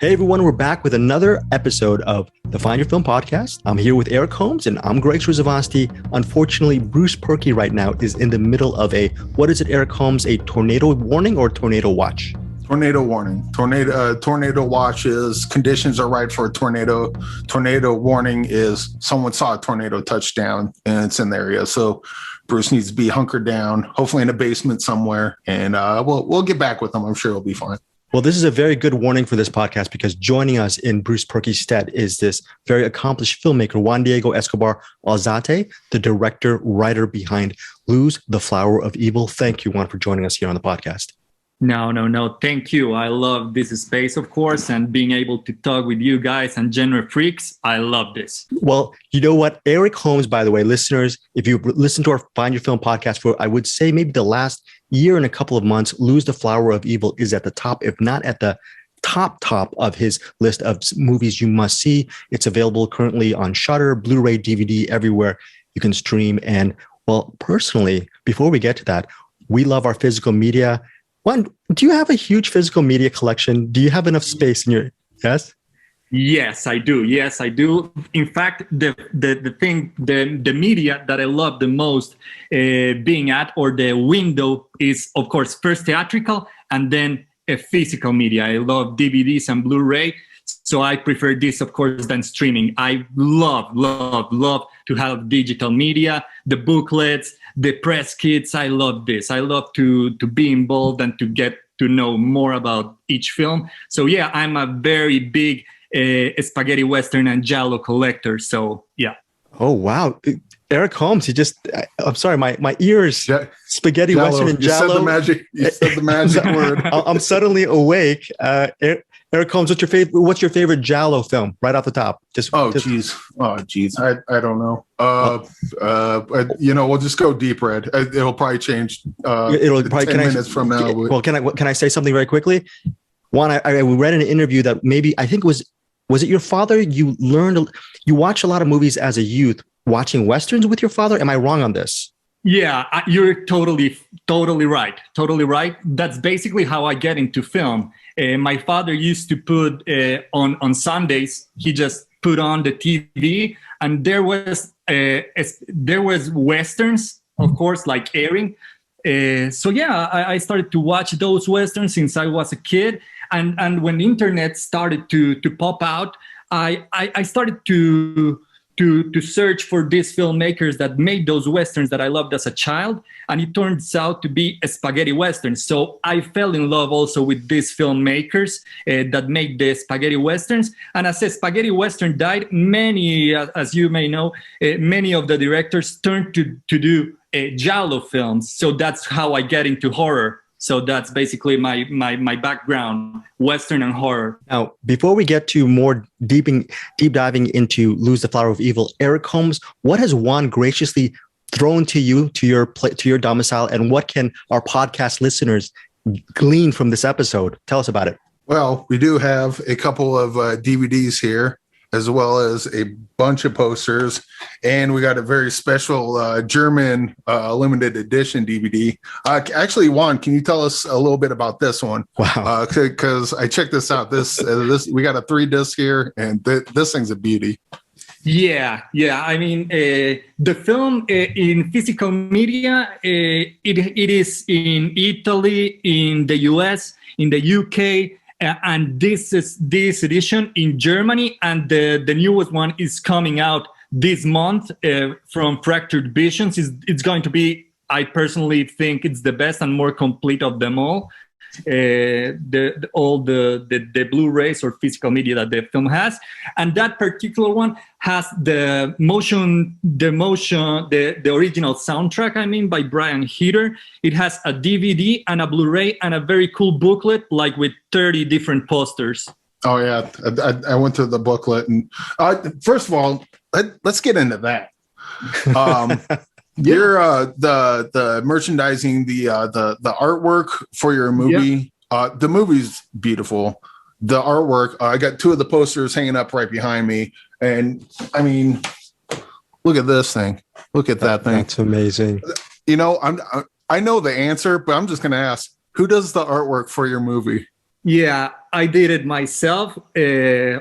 Hey everyone, we're back with another episode of the Find Your Film podcast. I'm here with Eric Holmes and I'm Greg Srzewski. Unfortunately, Bruce Perky right now is in the middle of what is it, Eric Holmes, a tornado warning or tornado watch? Tornado warning. Tornado watch is conditions are right for a tornado. Tornado warning is someone saw a tornado touchdown and it's in the area. So Bruce needs to be hunkered down, hopefully in a basement somewhere. And we'll get back with him. I'm sure it'll be fine. Well, this is a very good warning for this podcast because joining us in Bruce Perky's stead is this very accomplished filmmaker, Juan Diego Escobar Alzate, the director, writer behind LuzTheFlowerofEvil. Thank you, Juan, for joining us here on the podcast. No. Thank you. I love this space, of course, and being able to talk with you guys and genre freaks. I love this. Well, you know what? Eric Holmes, by the way, listeners, if you listen to our Find Your Film podcast for, I would say maybe the last year and a couple of months, LuzTheFlowerofEvil is at the top, if not at the top of his list of movies you must see. It's available currently on Shudder, Blu-ray, DVD, everywhere you can stream. And well, personally, before we get to that, we love our physical media. Juan, do you have a huge physical media collection? Do you have enough space in your, yes? Yes, I do. In fact, the media that I love the most being at, or the window, is of course first theatrical and then a physical media. I love DVDs and Blu-ray, so I prefer this, of course, than streaming. I love to have digital media, the booklets, the press kits. I love this. I love to be involved and to get to know more about each film. So yeah, I'm a very big spaghetti western and giallo collector. So yeah. Oh wow, Eric Holmes. I'm sorry, my ears. Yeah. Spaghetti giallo. Western and giallo. You said the magic word. I'm suddenly awake. Eric Holmes, what's your favorite giallo film? Right off the top. Geez. I don't know. We'll just go deep red. It'll probably change. It'll probably 10 minutes from now. Well, can I say something very quickly? One, I read in an interview that maybe, I think was it your father? You watch a lot of movies as a youth, watching Westerns with your father. Am I wrong on this? Yeah, you're totally right. Totally right. That's basically how I get into film. My father used to put on Sundays, he just put on the TV, and there was Westerns, of course, like airing. So yeah, I started to watch those Westerns since I was a kid. And when the internet started to pop out, I started to search for these filmmakers that made those Westerns that I loved as a child. And it turns out to be a spaghetti Western. So I fell in love also with these filmmakers that make the spaghetti Westerns. And as a spaghetti Western died, many, as you may know, many of the directors turned to do giallo films. So that's how I get into horror. So that's basically my background, Western and horror. Now, before we get to more deep diving into LuzTheFlowerofEvil, Eric Holmes, what has Juan graciously thrown to you, to your domicile, and what can our podcast listeners glean from this episode? Tell us about it. Well, we do have a couple of DVDs here, as well as a bunch of posters. And we got a very special German limited edition DVD. Actually, Juan, can you tell us a little bit about this one? Wow. Because I checked this out. This we got a 3-disc here, and this thing's a beauty. Yeah. I mean, the film in physical media, it is in Italy, in the US, in the UK, and this edition in Germany, and the newest one is coming out this month from Fractured Visions. It's going to be, I personally think it's the best and more complete of them all. All the Blu-rays or physical media that the film has, and that particular one has the original soundtrack, I mean, by Brian Heater. It has a DVD and a Blu-ray and a very cool booklet, like with 30 different posters. Oh yeah, I went to the booklet, and first of all, let's get into that. You're the merchandising, the artwork for your movie. Yeah. The movie's beautiful. The artwork, I got 2 of the posters hanging up right behind me, and I mean, look at this thing. Look at that thing. That's amazing. You know, I know the answer, but I'm just going to ask, who does the artwork for your movie? Yeah, I did it myself,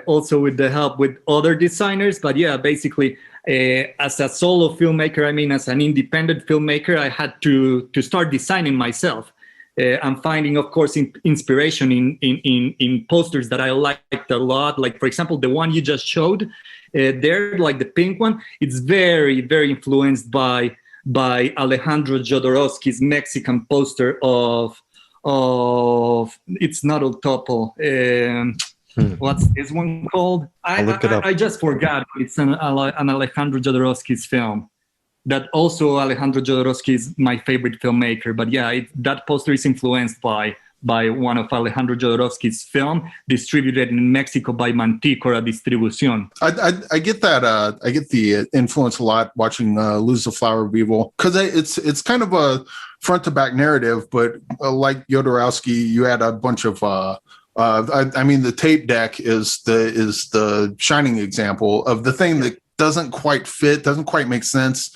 also with the help with other designers. But yeah, basically, as a solo filmmaker, I mean, as an independent filmmaker, I had to start designing myself. I'm finding, of course, inspiration in posters that I liked a lot. Like, for example, the one you just showed there, like the pink one, it's very, very influenced by Alejandro Jodorowsky's Mexican poster of it's not El Topo. What's this one called? I'll look it up. I just forgot. It's an Alejandro Jodorowsky's film. That also Alejandro Jodorowsky is my favorite filmmaker. But yeah, that poster is influenced by one of Alejandro Jodorowsky's film, distributed in Mexico by Manticora Distribución. I get that. I get the influence a lot watching Luz the Flower of Evil, because it's kind of a front to back narrative, but like Jodorowsky, you add a bunch of. I mean, the tape deck is the shining example of the thing that doesn't quite fit, doesn't quite make sense,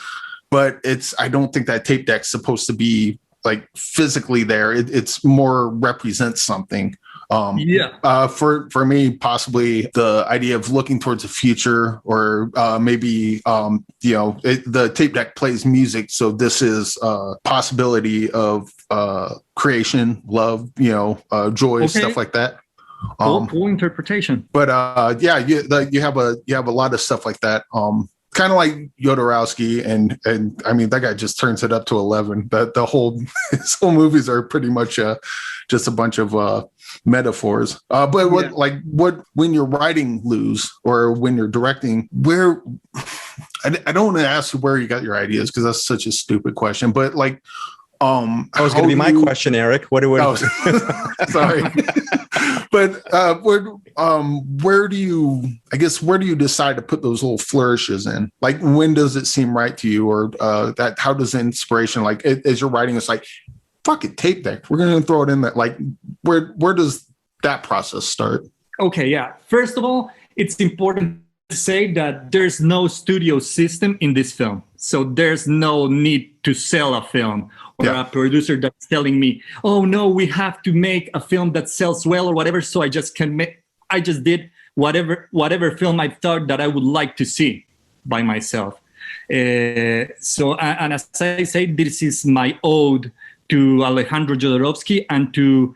but I don't think that tape deck's supposed to be like physically there. It's more represents something. For me, possibly the idea of looking towards the future, or maybe the tape deck plays music, so this is a possibility of creation, love, joy, stuff like that. Cool interpretation. But you have a lot of stuff like that. Kind of like Jodorowsky, and I mean, that guy just turns it up to 11. His whole movies are pretty much just a bunch of metaphors. But when you're writing Luz, or when you're directing, where I don't want to ask you where you got your ideas, because that's such a stupid question. But like, that was going to be my question, Eric. Sorry. But where do you decide to put those little flourishes in? Like, when does it seem right to you, or how does inspiration, like as you're writing, it's like, fuck it, tape deck, we're going to throw it in there. Like, where does that process start? Okay, yeah. First of all, it's important to say that there's no studio system in this film, so there's no need to sell a film, or a producer that's telling me, oh no, we have to make a film that sells well or whatever. So I just did whatever film I thought that I would like to see by myself. And as I say, this is my ode to Alejandro Jodorowsky and to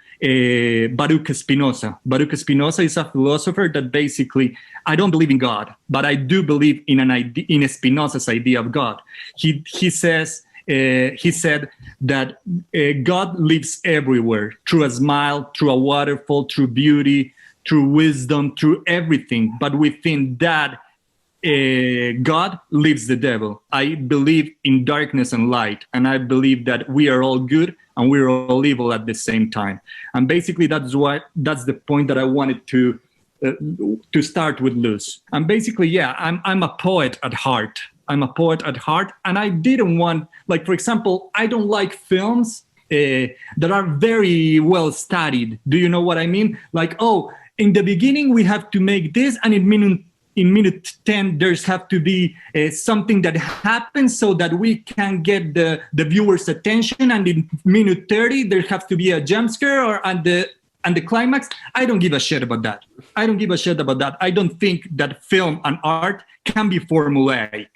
Baruch Spinoza. Baruch Spinoza is a philosopher that basically, I don't believe in God, but I do believe in Spinoza's idea of God. He said that God lives everywhere, through a smile, through a waterfall, through beauty, through wisdom, through everything. But within that, God lives the devil. I believe in darkness and light, and I believe that we are all good and we're all evil at the same time. And basically, that's the point that I wanted to start with Luz. And basically, I'm a poet at heart. And I didn't want, like, for example, I don't like films that are very well studied. Do you know what I mean? Like, oh, in the beginning we have to make this, and in minute 10 there's have to be something that happens so that we can get the viewer's attention, and in minute 30 there has to be a jump scare, and the climax. I don't give a shit about that. I don't think that film and art can be formulaic.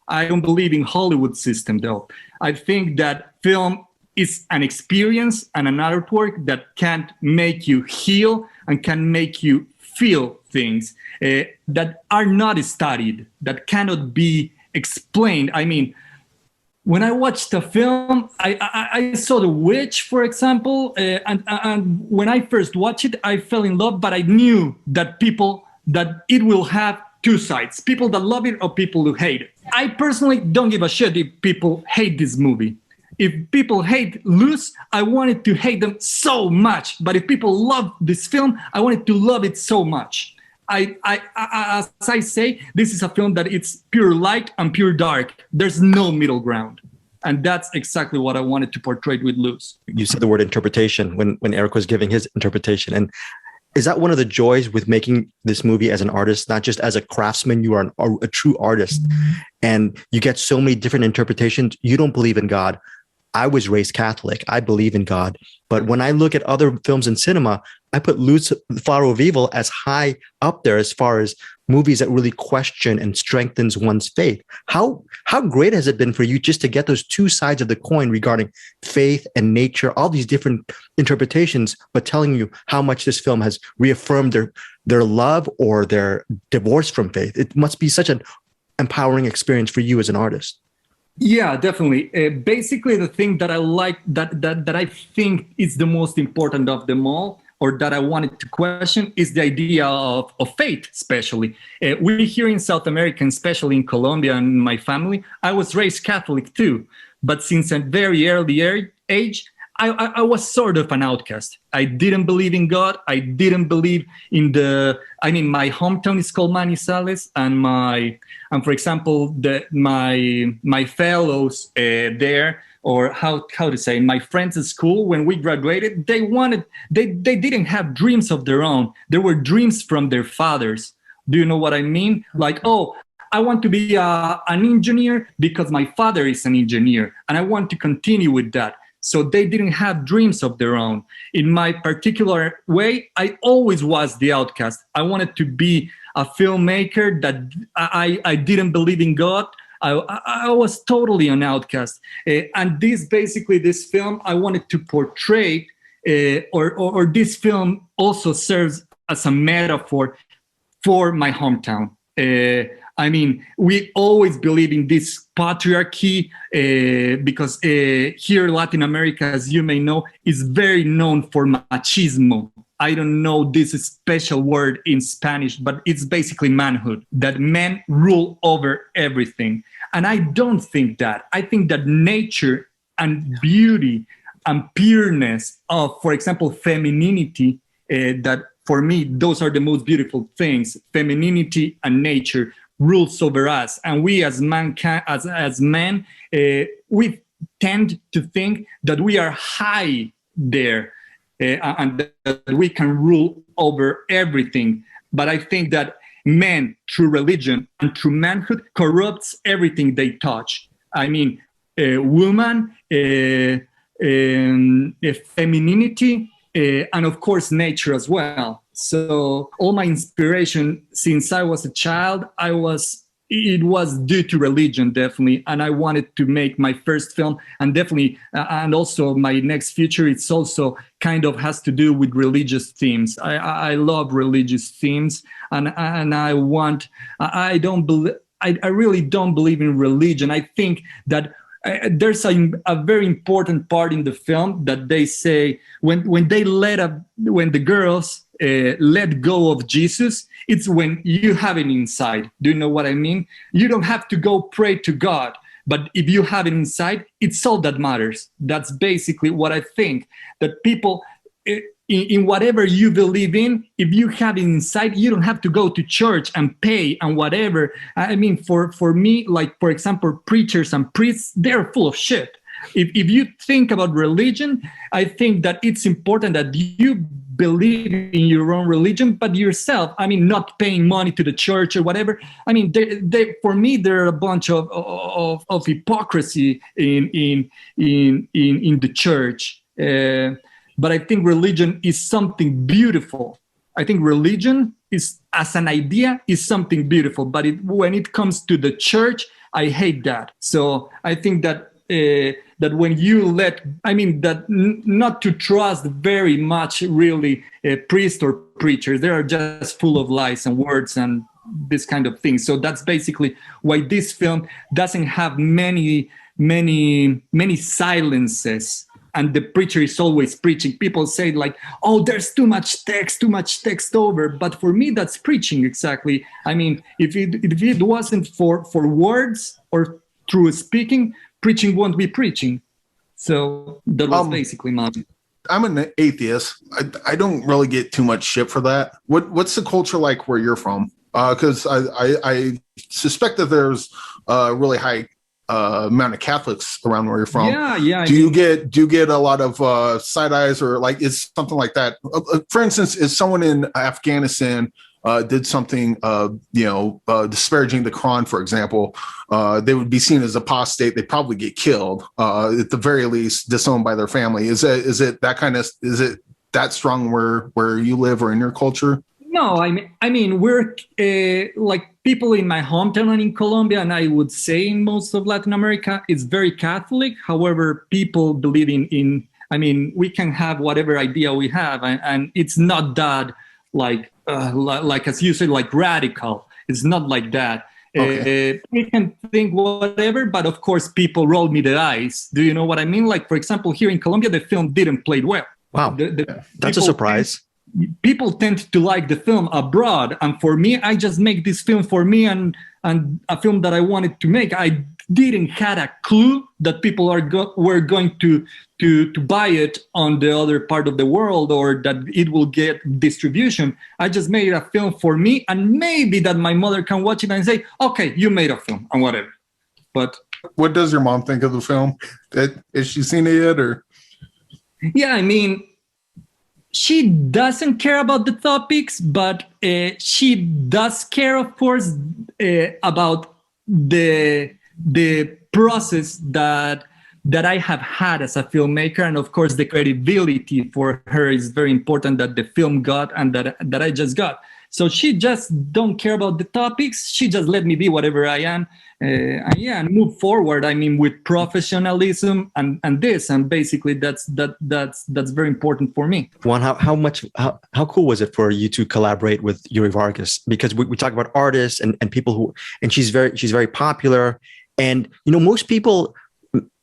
I don't believe in Hollywood system, though. I think that film is an experience and an artwork that can make you heal and can make you feel things that are not studied, that cannot be explained. I mean, when I watched the film, I saw The Witch, for example, and when I first watched it, I fell in love, but I knew that it will have two sides, people that love it or people who hate it. I personally don't give a shit if people hate this movie. If people hate Luz, I wanted to hate them so much. But if people love this film, I wanted to love it so much. As I say, this is a film that it's pure light and pure dark. There's no middle ground. And that's exactly what I wanted to portray with Luz. You said the word interpretation when Eric was giving his interpretation. And is that one of the joys with making this movie as an artist, not just as a craftsman? You are a true artist, and you get so many different interpretations. You don't believe in God. I was raised Catholic. I believe in God. But when I look at other films in cinema, I put Luz the Flower of Evil as high up there as far as movies that really question and strengthens one's faith. How great has it been for you just to get those two sides of the coin regarding faith and nature, all these different interpretations, but telling you how much this film has reaffirmed their love or their divorce from faith? It must be such an empowering experience for you as an artist. Yeah, definitely. Basically, the thing that I like, that I think is the most important of them all, or that I wanted to question, is the idea of faith, especially. We here in South America, especially in Colombia and my family, I was raised Catholic too. But since a very early age, I was sort of an outcast. I didn't believe in God. I didn't believe in my hometown is called Manizales, and for example, my fellows there, or how to say, my friends at school, when we graduated, they didn't have dreams of their own. There were dreams from their fathers. Do you know what I mean? Like, oh, I want to be an engineer because my father is an engineer, and I want to continue with that. So they didn't have dreams of their own. In my particular way, I always was the outcast. I wanted to be a filmmaker that I didn't believe in God. I was totally an outcast. And this film, I wanted to portray, or this film also serves as a metaphor for my hometown. We always believe in this patriarchy because here in Latin America, as you may know, is very known for machismo. I don't know this special word in Spanish, but it's basically manhood, that men rule over everything. And I don't think that. I think that nature and beauty and pureness of, for example, femininity, that for me, those are the most beautiful things. Femininity and nature rules over us, and we as men, we tend to think that we are high there, and that we can rule over everything. But I think that men, through religion and through manhood, corrupts everything they touch. Woman, femininity, and of course nature as well. So all my inspiration since I was a child, it was due to religion, definitely. And I wanted to make my first film, and definitely, and also my next feature, it's also kind of has to do with religious themes. I love religious themes, and I really don't believe in religion. I think that there's a very important part in the film that they say when the girls let go of Jesus, it's when you have it inside. Do you know what I mean? You don't have to go pray to God, but if you have it inside, it's all that matters. That's basically what I think, that people, in whatever you believe in, if you have it inside, you don't have to go to church and pay and whatever. For me, like, for example, preachers and priests, they're full of shit. If you think about religion, I think that it's important that you believe in your own religion, but yourself, not paying money to the church or whatever. For me, there are a bunch of hypocrisy in the church. But I think religion is something beautiful. I think religion is, as an idea, is something beautiful. But when it comes to the church, I hate that. So I think that that when you not to trust very much really priests or preachers. They are just full of lies and words and this kind of thing. So that's basically why this film doesn't have many silences. And the preacher is always preaching. People say like, oh, there's too much text over. But for me, that's preaching exactly. If it wasn't for words or through speaking, preaching won't be preaching. So that was basically my... I'm an atheist. I don't really get too much shit for that. What's the culture like where you're from? Because I suspect that there's a really high amount of Catholics around where you're from. Yeah. Do you get a lot of side eyes, or like is something like that? For instance, if someone in Afghanistan did something, disparaging the Quran, for example, they would be seen as apostate. They'd probably get killed, at the very least, disowned by their family. Is it that that strong where you live or in your culture? No, I mean, we're like people in my hometown and in Colombia, and I would say in most of Latin America, it's very Catholic. However, people believe in I mean, we can have whatever idea we have, and it's not that like as you said, like radical. It's not like that. Okay. We can think whatever, but of course, people roll me the eyes. Do you know what I mean? Like, for example, here in Colombia, the film didn't play well. Wow, that's a surprise. People tend to like the film abroad, and for me, I just make this film for me and a film that I wanted to make. I didn't had a clue that people were going to buy it on the other part of the world or that it will get distribution. I just made a film for me, and maybe that my mother can watch it and say, "Okay, you made a film," and whatever. But what does your mom think of the film? Has she seen it yet, or? Yeah, I mean, she doesn't care about the topics, but she does care, of course, about the process that I have had as a filmmaker, and of course, the credibility for her is very important that the film got and that I just got. So she just don't care about the topics. She just let me be whatever I am, and move forward. I mean, with professionalism and basically that's very important for me. Juan, how cool was it for you to collaborate with Yuri Vargas? Because we talk about artists and people and she's very popular, and most people,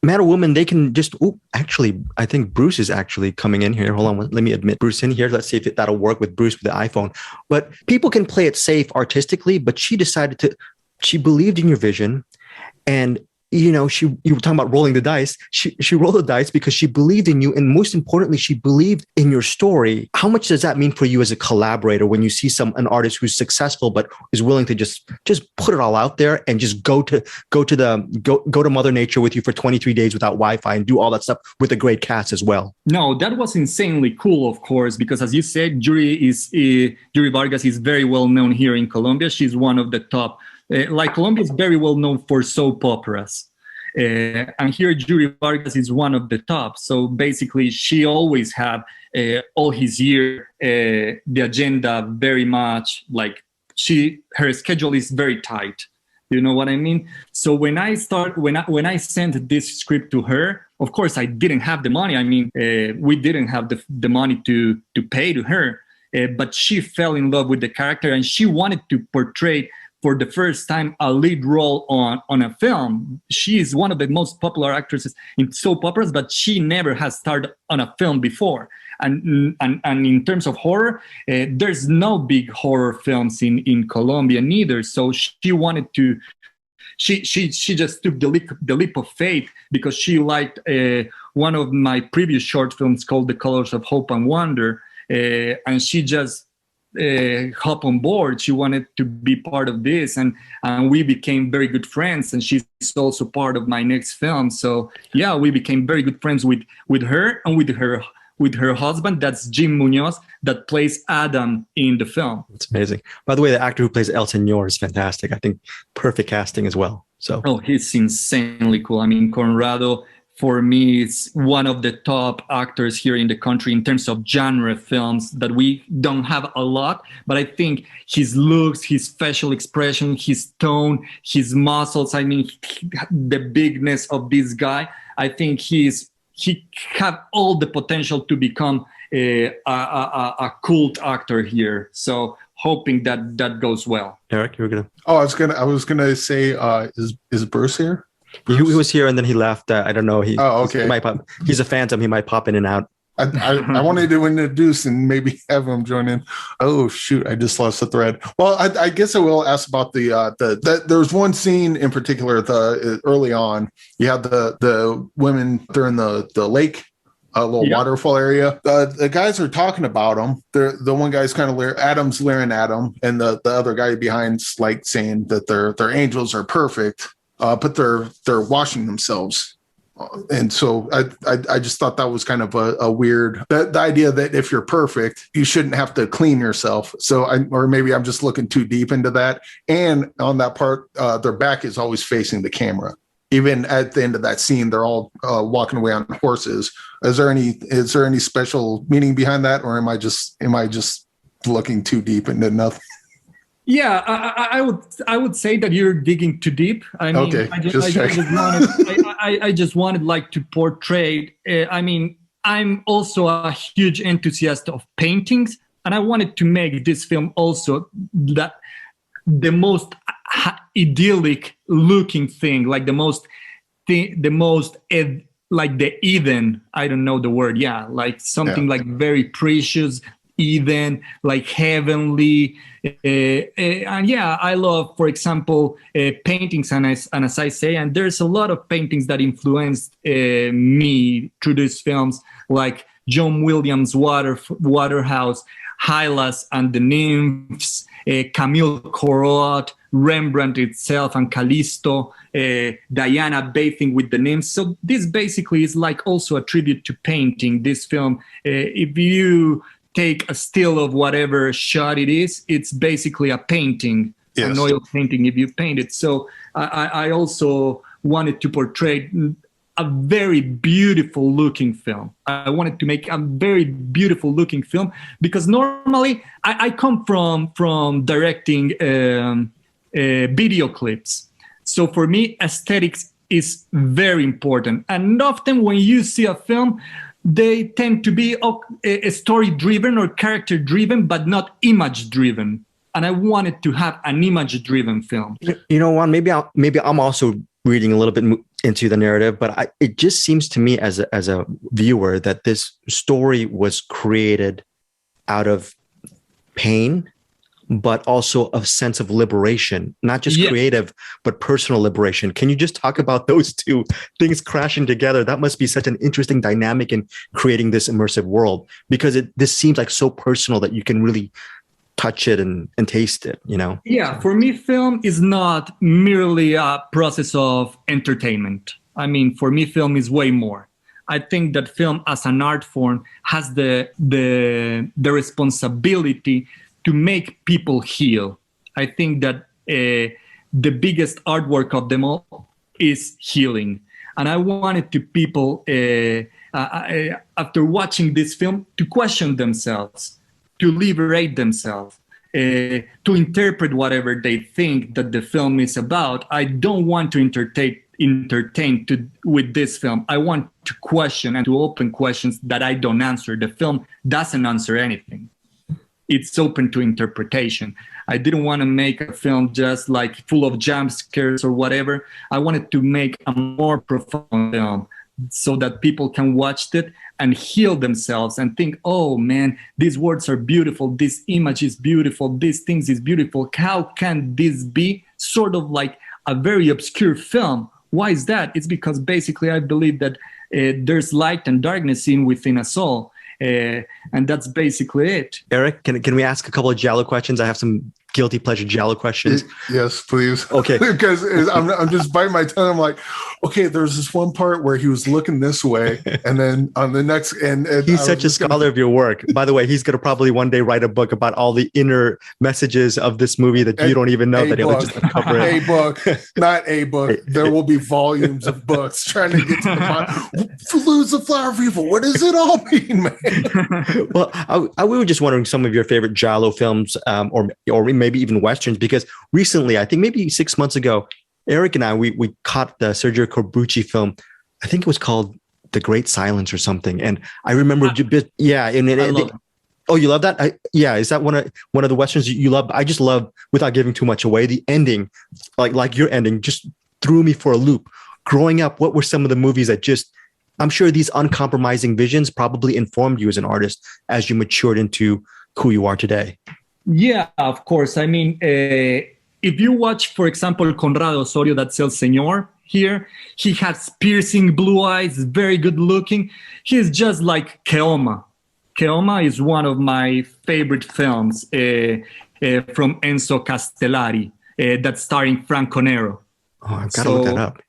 man or woman, they can just, actually, I think Bruce is actually coming in here. Hold on, let me admit Bruce in here. Let's see if that'll work with Bruce with the iPhone. But people can play it safe artistically, but she believed in your vision. And, you were talking about rolling the dice. She rolled the dice because she believed in you. And most importantly, she believed in your story. How much does that mean for you as a collaborator when you see an artist who's successful, but is willing to just put it all out there and just go to Mother Nature with you for 23 days without Wi-Fi and do all that stuff with a great cast as well? No, that was insanely cool, of course, because as you said, Yuri Vargas is very well known here in Colombia. She's one of the top. Colombia is very well known for soap operas. And here Yuri Vargas is one of the top. So basically, she always had all his year, the agenda very much, her schedule is very tight. You know what I mean? So when I sent this script to her, of course, I didn't have the money. I mean, we didn't have the money to pay to her, but she fell in love with the character and she wanted to portray for the first time a lead role on a film. She is one of the most popular actresses in soap operas, but she never has starred on a film before. And in terms of horror, there's no big horror films in Colombia neither. So she wanted to, she just took the leap of faith because she liked one of my previous short films called The Colors of Hope and Wonder, and she just hop on board. She wanted to be part of this, and we became very good friends, and she's also part of my next film. So yeah, we became very good friends with her and with her husband. That's Jim Munoz, that plays Adam in the film. It's amazing. By the way, the actor who plays El Señor is fantastic. I think perfect casting as well. So he's insanely cool. I mean, Conrado, for me, it's one of the top actors here in the country in terms of genre films that we don't have a lot. But I think his looks, his facial expression, his tone, his muscles, I mean, the bigness of this guy, I think he have all the potential to become a cult actor here. So hoping that goes well. Eric, you were gonna. Oh, I was gonna say, is Bruce here? He was here and then he left. I don't know. Okay. He's a phantom. He might pop in and out. I wanted to introduce and maybe have him join in. Oh shoot, I just lost the thread. Well, I guess I will ask about there's one scene in particular early on. You had the women, they're in the lake, a little waterfall area. The guys are talking about them. The one guy's kind of Adam's leering at them, and the other guy behind's like saying that their angels are perfect. But they're washing themselves, and so I just thought that was kind of a weird the idea that if you're perfect, you shouldn't have to clean yourself. So or maybe I'm just looking too deep into that. And on that part, their back is always facing the camera. even at the end of that scene, they're all walking away on horses. Is there any special meaning behind that, or am I just looking too deep into nothing? Yeah, I would say that you're digging too deep. I mean, okay, I just wanted like to portray. I mean, I'm also a huge enthusiast of paintings, and I wanted to make this film also that the most idyllic looking thing, like like the Eden. I don't know the word. Yeah, like something like very precious, Eden, like heavenly. And yeah, I love, for example, paintings, and as I say, and there's a lot of paintings that influenced me through these films, like John Williams' Waterhouse, Hylas and the Nymphs, Camille Corot, Rembrandt itself, and Callisto, Diana bathing with the nymphs. So this basically is like also a tribute to painting. This film, if you take a still of whatever shot it is, it's basically a painting, an oil painting if you paint it. So I also wanted to portray a very beautiful looking film. I wanted to make a very beautiful looking film because normally I come from directing video clips. So for me, aesthetics is very important. And often when you see a film, they tend to be a story-driven or character-driven, but not image-driven. And I wanted to have an image-driven film. You know, Juan, maybe I'm also reading a little bit into the narrative, but it just seems to me as a viewer that this story was created out of pain, but also a sense of liberation, not just creative, but personal liberation. Can you just talk about those two things crashing together? That must be such an interesting dynamic in creating this immersive world, because this seems like so personal that you can really touch it and taste it, you know? Yeah, for me, film is not merely a process of entertainment. I mean, for me, film is way more. I think that film as an art form has the responsibility to make people heal. I think that the biggest artwork of them all is healing. And I wanted to people, after watching this film, to question themselves, to liberate themselves, to interpret whatever they think that the film is about. I don't want to entertain with this film. I want to question and to open questions that I don't answer. The film doesn't answer anything. It's open to interpretation. I didn't want to make a film just like full of jump scares or whatever. I wanted to make a more profound film so that people can watch it and heal themselves and think, oh man, these words are beautiful. This image is beautiful. These things is beautiful. How can this be sort of like a very obscure film? Why is that? It's because basically I believe that there's light and darkness within us all. And that's basically it. Eric, can we ask a couple of Giallo questions? I have some guilty pleasure Giallo questions. Yes, please. Okay. Because I'm just biting my tongue. I'm like, okay, there's this one part where he was looking this way, and then on the next, and he's such a scholar of your work. By the way, he's going to probably one day write a book about all the inner messages of this movie that you don't even know that he'll just uncover it. A book, not a book. There will be volumes of books trying to get to the bottom. Lose the flower of evil. What does it all mean, man? Well, we were just wondering some of your favorite Giallo films, or maybe even Westerns, because recently, I think maybe 6 months ago, Eric and I, we caught the Sergio Corbucci film. I think it was called The Great Silence or something. And I remember, oh, you love that? Is that one of the Westerns you love? I just love, without giving too much away, the ending, like your ending, just threw me for a loop. Growing up, what were some of the movies that just, I'm sure these uncompromising visions probably informed you as an artist as you matured into who you are today? Yeah, of course. I mean, if you watch, for example, Conrado Osorio, that's El Señor here, he has piercing blue eyes, very good looking. He's just like Keoma. Keoma is one of my favorite films from Enzo Castellari, that's starring Franco Nero. Oh, I've got to look that up.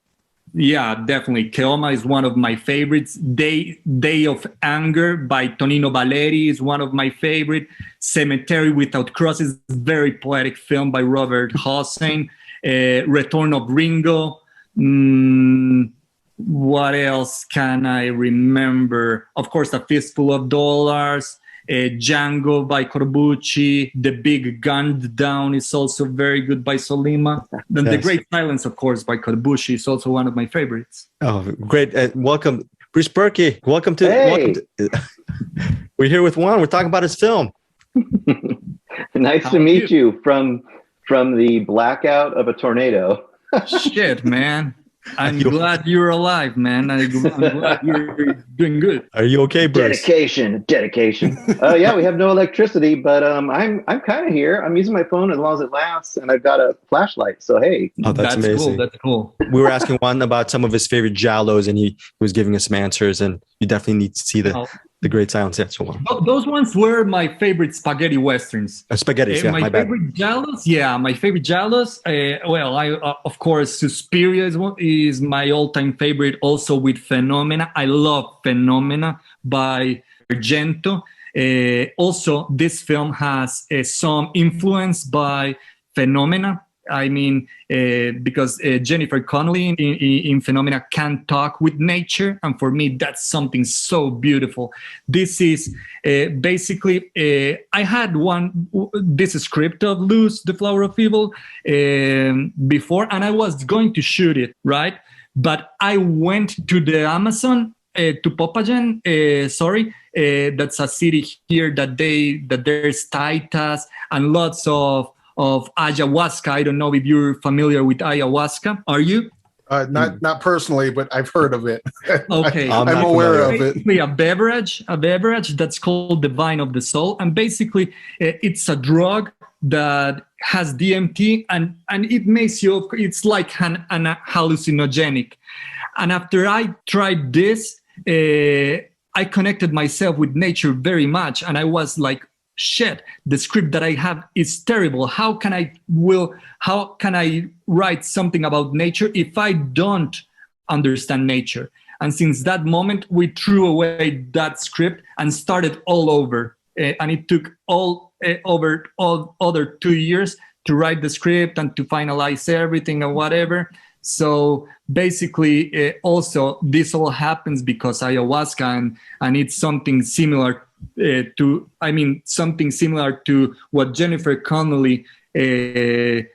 Yeah, definitely. Keoma is one of my favorites. Day of Anger by Tonino Valeri is one of my favorite. Cemetery Without Crosses, very poetic film by Robert Hossein. Return of Ringo. What else can I remember? Of course, A Fistful of Dollars, Django by Corbucci, The Big Gunned Down is also very good by Solima. Then The Great Silence, of course, by Corbucci is also one of my favorites. Oh, great. Welcome, Bruce Berkey. Welcome to, we're here with Juan. We're talking about his film. Nice to meet you from the blackout of a tornado. Shit, man. I'm glad you're alive, man. I'm glad you're doing good. Are you okay, Bruce? Dedication. Yeah, we have no electricity, but I'm kind of here. I'm using my phone as long as it lasts, and I've got a flashlight. So hey, that's amazing. Cool. That's cool. We were asking Juan about some of his favorite giallos, and he was giving us some answers. And you definitely need to see the Great Silence. Yeah, so those ones were my favorite spaghetti westerns. Spaghetti, yeah, my favorite giallos. Yeah, my favorite giallos. Well, I of course Suspiria is my all-time favorite. Also with Phenomena, I love Phenomena by Argento. Also, this film has some influence by Phenomena. I mean, because Jennifer Connelly in Phenomena can talk with nature. And for me, that's something so beautiful. This is basically, I had this script of Luz, The Flower of Evil before, and I was going to shoot it, right? But I went to the Amazon, to Popayan, that's a city here that there's taitas and lots of ayahuasca. I don't know if you're familiar with ayahuasca. Are you? Not personally, but I've heard of it. Okay. I'm aware of it. Basically a beverage that's called the Vine of the Soul. And basically it's a drug that has DMT and it makes you, it's like an hallucinogenic. And after I tried this, I connected myself with nature very much. And I was like, shit, the script that I have is terrible. How can I write something about nature if I don't understand nature? And since that moment, we threw away that script and started all over. And it took all other 2 years to write the script and to finalize everything and whatever. So basically, also this all happens because ayahuasca and it's something similar something similar to what Jennifer Connelly, to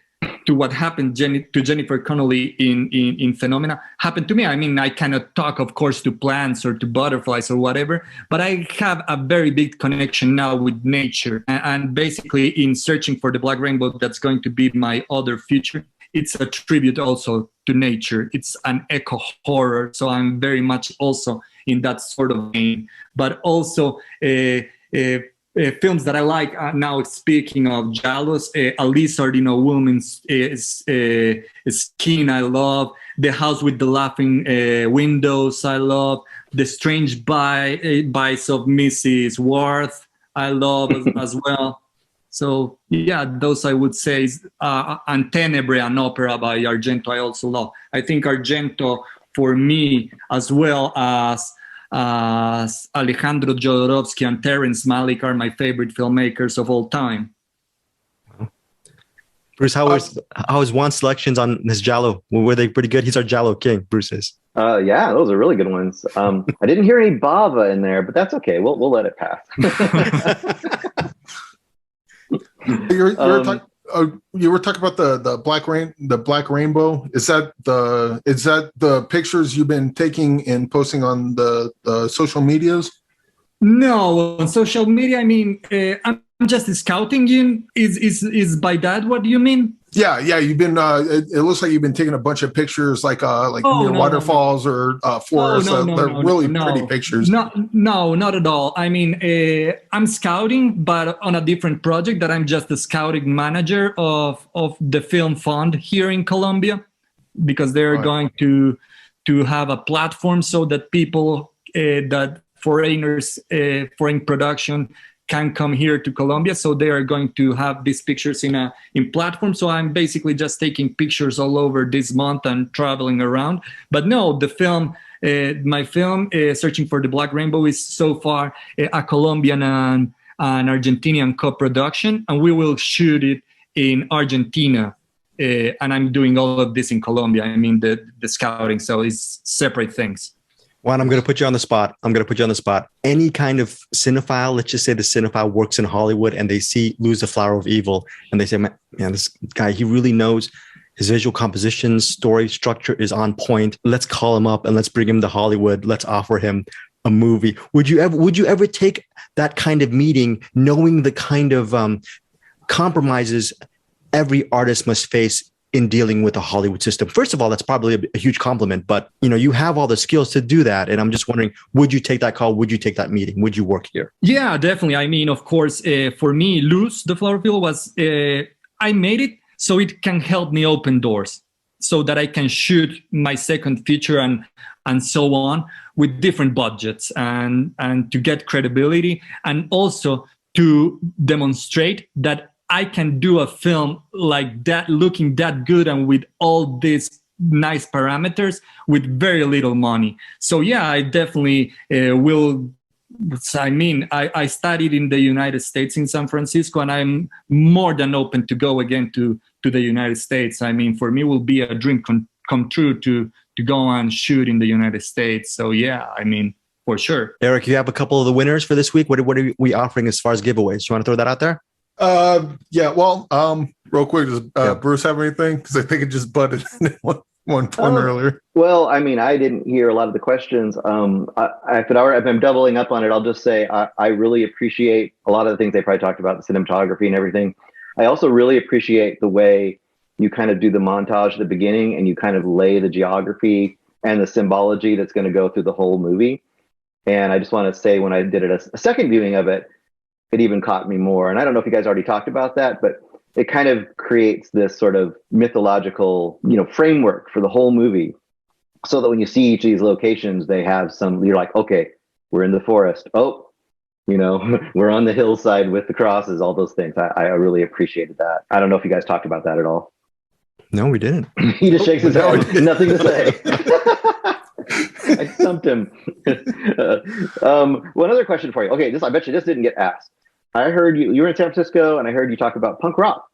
what happened to Jennifer Connelly in Phenomena happened to me. I mean, I cannot talk, of course, to plants or to butterflies or whatever, but I have a very big connection now with nature. And basically, in Searching for the Black Rainbow, that's going to be my other feature. It's a tribute also to nature. It's an eco horror, so I'm very much also in that sort of vein. But also films that I like now. Speaking of giallos, A Lizard in a Woman's Skin, I love. The House with the Laughing Windows, I love. The Strange Bites of Mrs. Worth, I love as well. So yeah, those I would say is and Tenebre, an opera by Argento, I also love. I think Argento, for me, as well as Alejandro Jodorowsky and Terrence Malick, are my favorite filmmakers of all time. Bruce, how was Juan's selections on his giallo? Were they pretty good? He's our giallo king, Bruce is. Yeah, those are really good ones. I didn't hear any Bava in there, but that's okay. We'll let it pass. You were talking about the Black Rainbow. Is that the pictures you've been taking and posting on the social medias? No, on social media. I mean, I'm just scouting in. Is by that what you mean? Yeah. You've been. It looks like you've been taking a bunch of pictures, like near waterfalls or forests. They're really pretty pictures. No, not at all. I mean, I'm scouting, but on a different project. That I'm just the scouting manager of the film fund here in Colombia, because they're going to have a platform so that people that foreigners, foreign production, can come here to Colombia. So they are going to have these pictures in platform. So I'm basically just taking pictures all over this month and traveling around. But no, the film, my film, Searching for the Black Rainbow, is so far a Colombian and Argentinian co-production, and we will shoot it in Argentina and I'm doing all of this in Colombia. I mean, the scouting, so it's separate things. Juan, I'm going to put you on the spot. Any kind of cinephile, let's just say the cinephile works in Hollywood and they see Luz the Flower of Evil and they say, man, this guy, he really knows his visual composition, story structure is on point. Let's call him up and let's bring him to Hollywood. Let's offer him a movie. Would you ever take that kind of meeting, knowing the kind of compromises every artist must face in dealing with the Hollywood system? First of all, that's probably a huge compliment, but you have all the skills to do that. And I'm just wondering, would you take that call? Would you take that meeting? Would you work here? Yeah, definitely. I mean, of course, for me, Luz the Flower of Evil was, I made it so it can help me open doors so that I can shoot my second feature and so on with different budgets and to get credibility and also to demonstrate that I can do a film like that, looking that good and with all these nice parameters with very little money. So yeah, I definitely will. I mean, I studied in the United States in San Francisco, and I'm more than open to go again to the United States. I mean, for me, it will be a dream come true to go and shoot in the United States. So yeah, I mean, for sure. Eric, you have a couple of the winners for this week. What are we offering as far as giveaways? You want to throw that out there? Real quick, does Bruce have anything? Because I think it just butted in one point earlier. Well, I mean, I didn't hear a lot of the questions. If I'm doubling up on it, I'll just say I really appreciate a lot of the things they probably talked about, the cinematography and everything. I also really appreciate the way you kind of do the montage at the beginning and you kind of lay the geography and the symbology that's going to go through the whole movie. And I just want to say, when I did it a second viewing of it, it even caught me more. And I don't know if you guys already talked about that, but it kind of creates this sort of mythological, framework for the whole movie. So that when you see each of these locations, they have you're like, okay, we're in the forest. Oh, we're on the hillside with the crosses, all those things. I really appreciated that. I don't know if you guys talked about that at all. No, we didn't. He just shakes his head. Nothing to say. I stumped him. One other question for you. Okay, I bet you this didn't get asked. I heard you were in San Francisco, and I heard you talk about punk rock.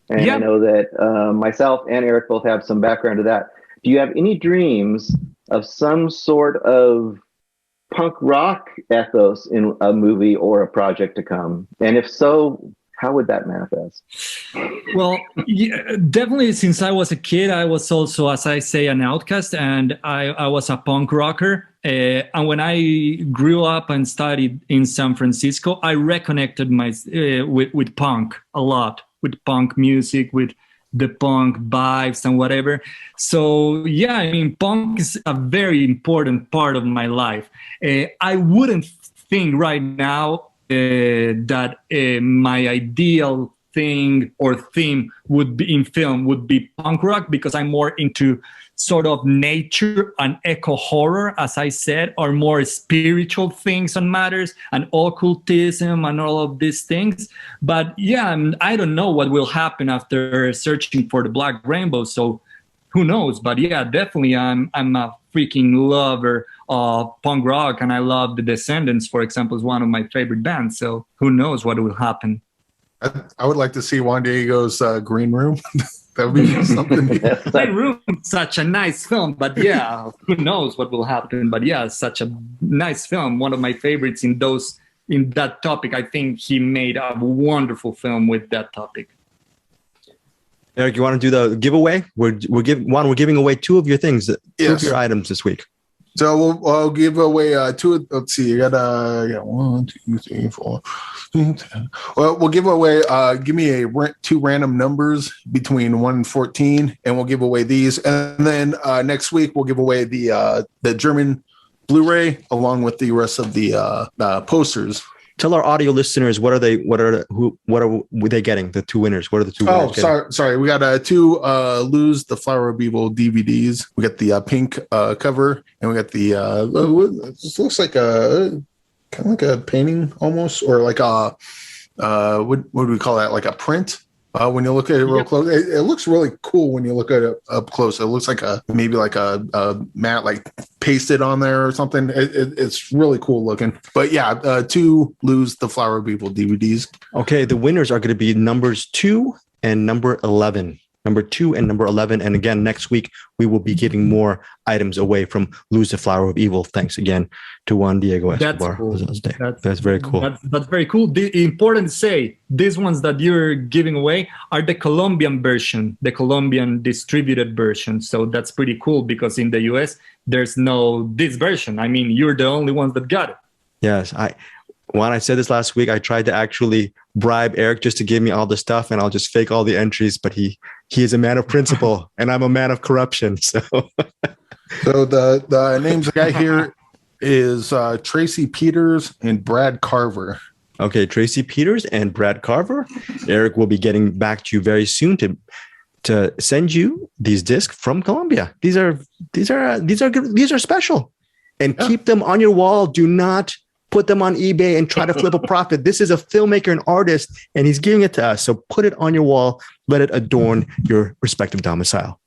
And yeah. I know that myself and Eric both have some background to that. Do you have any dreams of some sort of punk rock ethos in a movie or a project to come? And if so, how would that manifest? Well, yeah, definitely since I was a kid, I was also, as I say, an outcast, and I was a punk rocker. And when I grew up and studied in San Francisco, I reconnected with punk a lot, with punk music, with the punk vibes and whatever. So yeah, I mean, punk is a very important part of my life. I wouldn't think right now that my ideal thing or theme would be in film would be punk rock, because I'm more into sort of nature and eco horror, as I said, or more spiritual things and matters and occultism and all of these things. But yeah, I don't know what will happen after searching for the Black Rainbow. So who knows? But yeah, definitely I'm a freaking lover of punk rock, and I love the Descendants, for example, is one of my favorite bands. So who knows what will happen? I would like to see Juan Diego's Green Room. That would be something. Green Room, such a nice film, but yeah, who knows what will happen? But yeah, such a nice film. One of my favorites in that topic. I think he made a wonderful film with that topic. Eric, you want to do the giveaway? We're giving away two of your things, two of your items this week. So we'll give away two. Let's see, you got 1, 2, 3, 4. Well, we'll give away. Give me two random numbers between 1 and 14, and we'll give away these. And then next week we'll give away the German Blu-ray along with the rest of the posters. Tell our audio listeners what are they getting? The two winners. What are the two winners? Sorry. We got two Luz the Flower of Evil DVDs. We got the pink cover, and we got the this looks like a kind of like a painting almost, or like a what do we call that? Like a print. When you look at it real close, it looks really cool when you look at it up close. It looks like maybe a mat like pasted on there or something. It's really cool looking. But yeah, two Luz the Flower of Evil DVDs. Okay, the winners are going to be numbers 2 and number 11. number 2, and number 11. And again, next week, we will be giving more items away from Luz the Flower of Evil. Thanks again to Juan Diego Escobar Alzate. That's very cool. That's very cool. Important to say, these ones that you're giving away are the Colombian version, the Colombian distributed version. So that's pretty cool because in the US, there's no this version. I mean, you're the only ones that got it. Yes, Juan, I said this last week. I tried to actually bribe Eric just to give me all the stuff, and I'll just fake all the entries. But he is a man of principle, and I'm a man of corruption. So, so the names I got here is Tracy Peters and Brad Carver. Okay, Tracy Peters and Brad Carver. Eric will be getting back to you very soon to send you these discs from Colombia. These are good. These are special, and keep them on your wall. Do not put them on eBay and try to flip a profit. This is a filmmaker and artist, and he's giving it to us. So put it on your wall. Let it adorn your respective domicile.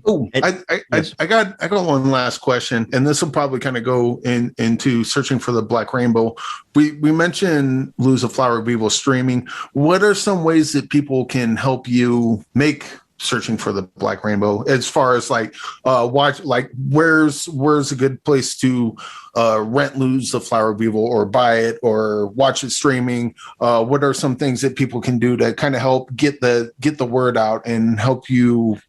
Oh, I got one last question, and this will probably kind of go into searching for the Black Rainbow. We mentioned Luz the Flower of Evil streaming. What are some ways that people can help you make searching for the Black Rainbow, as far as like watch, like where's a good place to rent Luz the Flower of Evil, or buy it, or watch it streaming? What are some things that people can do to kind of help get the word out and help you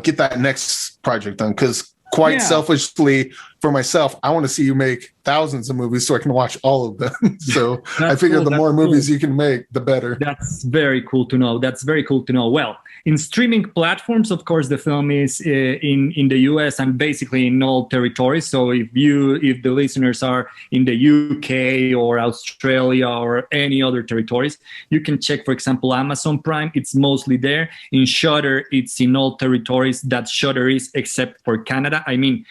get that next project done? Because quite selfishly for myself, I want to see you make thousands of movies so I can watch all of them. So I figure the more movies you can make, the better. That's very cool to know. Well, in streaming platforms, of course, the film is in the US and basically in all territories. So if the listeners are in the UK or Australia or any other territories, you can check, for example, Amazon Prime. It's mostly there. In Shudder, it's in all territories that Shudder is, except for Canada. I mean,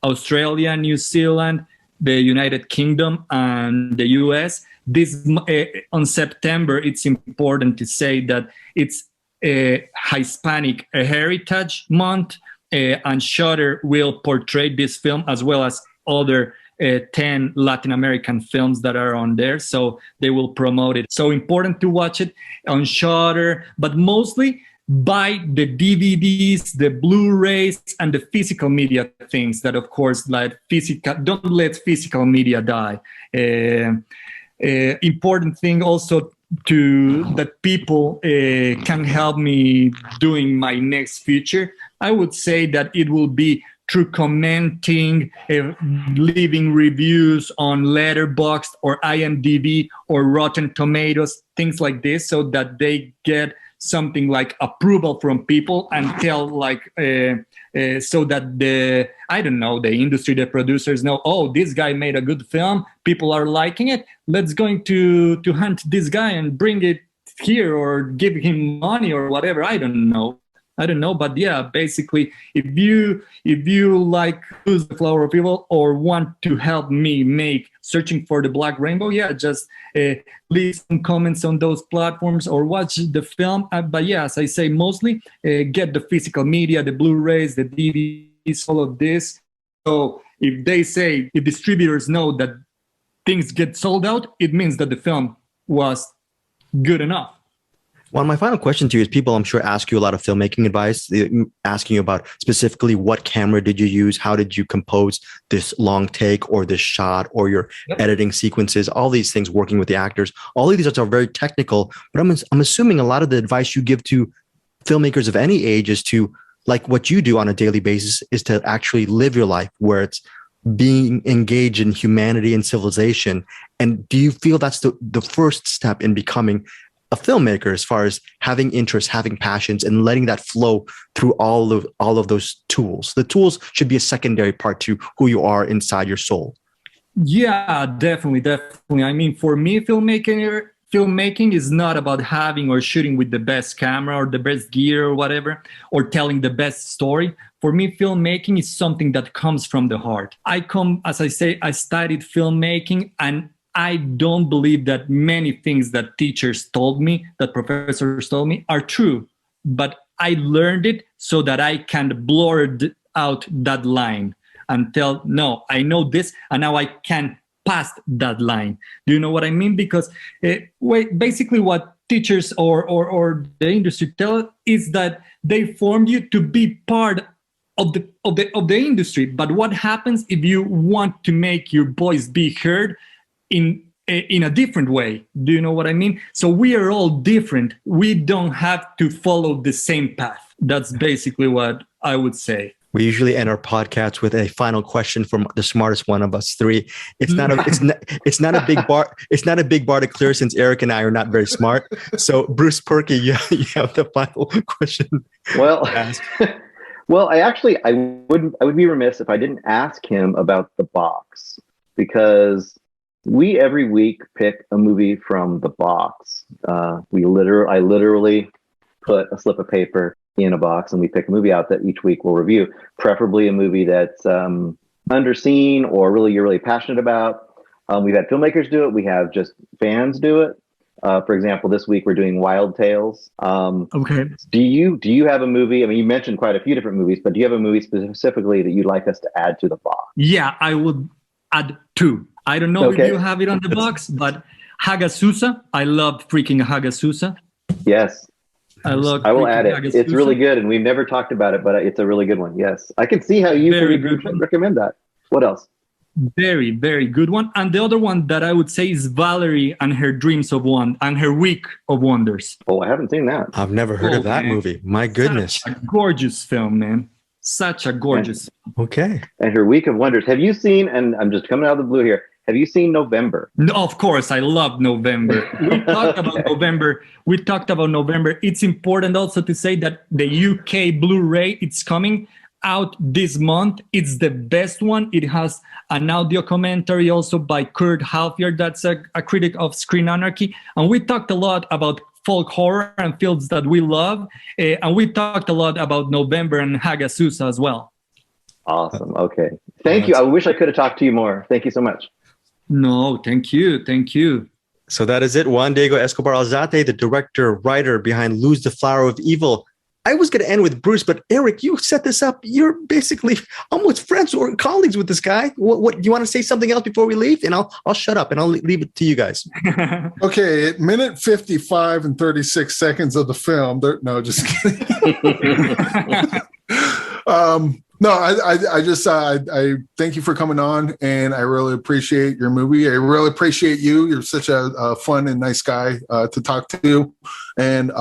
Australia, New Zealand, the United Kingdom, and the US. This on September, it's important to say that it's a Hispanic Heritage Month, and Shudder will portray this film as well as other 10 Latin American films that are on there. So they will promote it. So important to watch it on Shudder, but mostly buy the DVDs, the Blu-rays, and the physical media things that, of course, don't let physical media die. Important thing also that people can help me doing my next feature. I would say that it will be through commenting, leaving reviews on Letterboxd or IMDb or Rotten Tomatoes, things like this, so that they get something like approval from people and tell so that the industry, the producers know, oh, this guy made a good film, people are liking it, let's going to hunt this guy and bring it here or give him money or whatever. I don't know, but yeah, basically, if you like Luz the Flower of Evil or want to help me make searching for the Black Rainbow, just leave some comments on those platforms or watch the film. But yeah, as I say, mostly get the physical media, the Blu-rays, the DVDs, all of this. So if distributors know that things get sold out, it means that the film was good enough. Well, my final question to you is, people, I'm sure, ask you a lot of filmmaking advice, asking you about specifically what camera did you use, how did you compose this long take or this shot or your editing sequences, all these things, working with the actors. All of these are very technical, but I'm assuming a lot of the advice you give to filmmakers of any age is to, like what you do on a daily basis, is to actually live your life where it's being engaged in humanity and civilization. And do you feel that's the first step in becoming a filmmaker, as far as having interests, having passions, and letting that flow through all of those tools? The tools should be a secondary part to who you are inside your soul. Yeah, definitely. I mean, for me, filmmaking is not about having or shooting with the best camera or the best gear or whatever, or telling the best story. For me, filmmaking is something that comes from the heart. As I say, I studied filmmaking, and I don't believe that many things that teachers told me, that professors told me, are true. But I learned it so that I can blurt out that line and tell, no, I know this, and now I can pass that line. Do you know what I mean? Because basically what teachers or the industry tell is that they formed you to be part of the industry. But what happens if you want to make your voice be heard in a different way? Do you know what I mean? So we are all different. We don't have to follow the same path. That's basically what I would say. We usually end our podcast with a final question from the smartest one of us three. It's not a big bar. It's not a big bar to clear since Eric and I are not very smart. So Bruce Perky, you have the final question. Well, well, I would be remiss if I didn't ask him about the box, because we every week pick a movie from the box. I literally put a slip of paper in a box and we pick a movie out that each week we'll review, preferably a movie that's underseen or you're really passionate about. We've had filmmakers do it. We have just fans do it. For example, this week we're doing Wild Tales. Okay. Do you have a movie? I mean, you mentioned quite a few different movies, but do you have a movie specifically that you'd like us to add to the box? Yeah, I would add 2. I don't know if you have it on the box, but Hagasusa. I love freaking Hagasusa. Yes. I will add it. Hagasusa. It's really good, and we've never talked about it, but it's a really good one. Yes, I can see how you can recommend that. What else? Very, very good one. And the other one that I would say is Valerie and Her Dreams of Wonder and Her Week of Wonders. Oh, I haven't seen that. I've never heard of that movie. My goodness. Such a gorgeous film, man. Such a gorgeous. Okay. And Her Week of Wonders. Have you seen, and I'm just coming out of the blue here, have you seen November? No, of course, I love November. We talked about November. It's important also to say that the UK Blu-ray, it's coming out this month. It's the best one. It has an audio commentary also by Kurt Halfier. That's a critic of Screen Anarchy. And we talked a lot about folk horror and films that we love. And we talked a lot about November and Hagasusa as well. Awesome. Okay. Thank you. I wish I could have talked to you more. Thank you so much. No, thank you. Thank you. So that is it. Juan Diego Escobar Alzate, the director, writer behind Luz the Flower of Evil. I was going to end with Bruce, but Eric, you set this up. You're basically almost friends or colleagues with this guy. What do you want to say something else before we leave? And I'll shut up and I'll leave it to you guys. Okay, at minute 55 and 36 seconds of the film. No, just kidding. No, I thank you for coming on, and I really appreciate your movie. I really appreciate you. You're such a fun and nice guy to talk to, and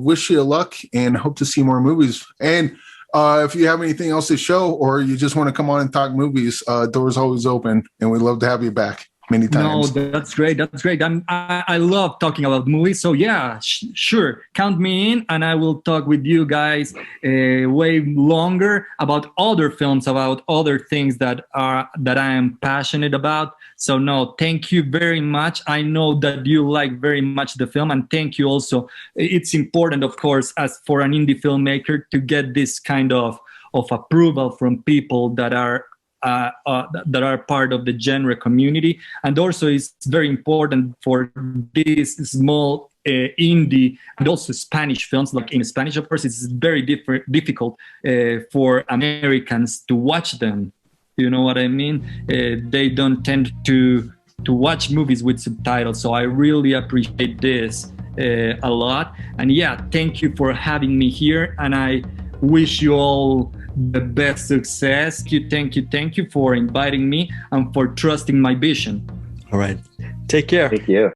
wish you luck and hope to see more movies. And if you have anything else to show, or you just want to come on and talk movies, doors always open, and we'd love to have you back many times. No, that's great. That's great. I love talking about movies. So yeah, sure. Count me in, and I will talk with you guys way longer about other films, about other things that I am passionate about. So no, thank you very much. I know that you like very much the film, and thank you also. It's important, of course, as for an indie filmmaker to get this kind of approval from people that are part of the genre community. And also it's very important for these small indie and also Spanish films, like in Spanish, of course, it's very difficult for Americans to watch them. You know what I mean? They don't tend to watch movies with subtitles. So I really appreciate this a lot. And yeah, thank you for having me here. And I wish you all the best success. Thank you for inviting me and for trusting my vision. All right. Take care. Thank you.